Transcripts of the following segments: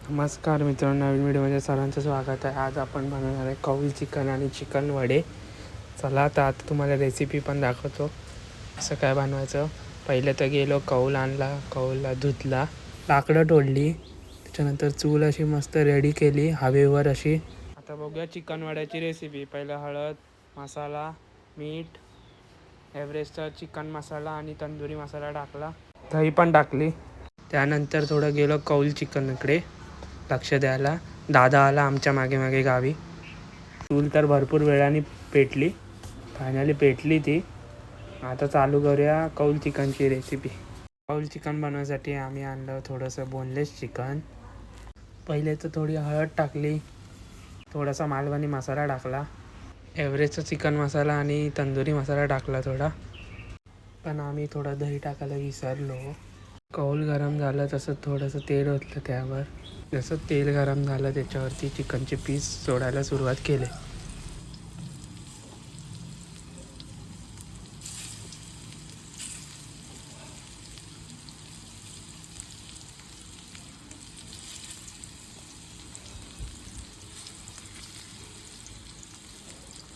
नमस्कार मित्रांनो, नवीन व्हिडिओमध्ये सर्वांचं स्वागत आहे. आज आपण बनवणार आहे कौल चिकन आणि चिकन वडे. चला तर आता तुम्हाला रेसिपी पण दाखवतो असं काय बनवायचं. पहिले तर गेलो, कौल आणला, कौलला धुतला, लाकडं तोडली, त्याच्यानंतर चूल अशी मस्त रेडी केली हवेवर अशी. आता बघूया चिकन वड्याची रेसिपी. पहिलं हळद, मसाला, मीठ, एव्हरेस्टचा चिकन मसाला आणि तंदुरी मसाला टाकला, दही पण टाकली. त्यानंतर थोडं गेलो कौल चिकनकडे लक्ष द्यायला. दादा आला आमच्या मागे मागे गावी. चूल तर भरपूर वेळाने पेटली, फायनली पेटली ती. आता चालू करूया कौल चिकनची रेसिपी. कौल चिकन बनवण्यासाठी आम्ही आणलं थोडंसं बोनलेस चिकन. पहिले तर थोडी हळद टाकली, थोडासा मालवणी मसाला टाकला, एव्हरेस्टचा चिकन मसाला आणि तंदुरी मसाला टाकला थोडा. पण आम्ही थोडा दही टाकायला विसरलो. कौल गरम झालं तसं थोडंसं तेल ओतलं त्यावर. जसं तेल गरम झालं त्याच्यावरती चिकनचे पीस सोडायला सुरुवात केली.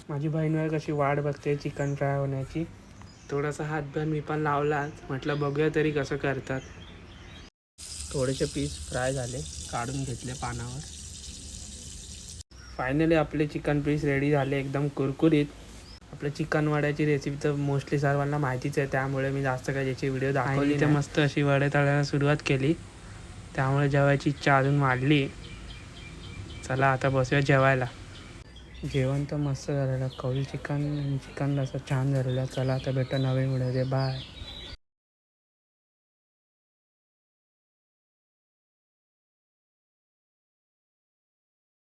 माझी बहीण वगैरे कशी वाट बघते चिकन फ्राय होण्याची. थोडासा हातभर मी पण लावलाच, म्हटलं बघूया तरी कसं करतात. थोडेसे पीस फ्राय झाले, काढून घेतले पानावर. फायनली आपले चिकन पीस रेडी झाले, एकदम कुरकुरीत. आपल्या चिकन वड्याची रेसिपी तर मोस्टली सर्वांना माहितीच आहे, त्यामुळे मी जास्त काही याची व्हिडिओ दाखवली नाही. मस्त अशी वडे तळायला सुरुवात केली, त्यामुळे जेवायची इच्छा अजून वाढली. चला आता बसूया जेवायला. जेवण तर मस्त झालेलं, कौल चिकन आणि चिकन असं छान झालेलं. चला आता भेटू नवीन व्हिडिओ. बाय.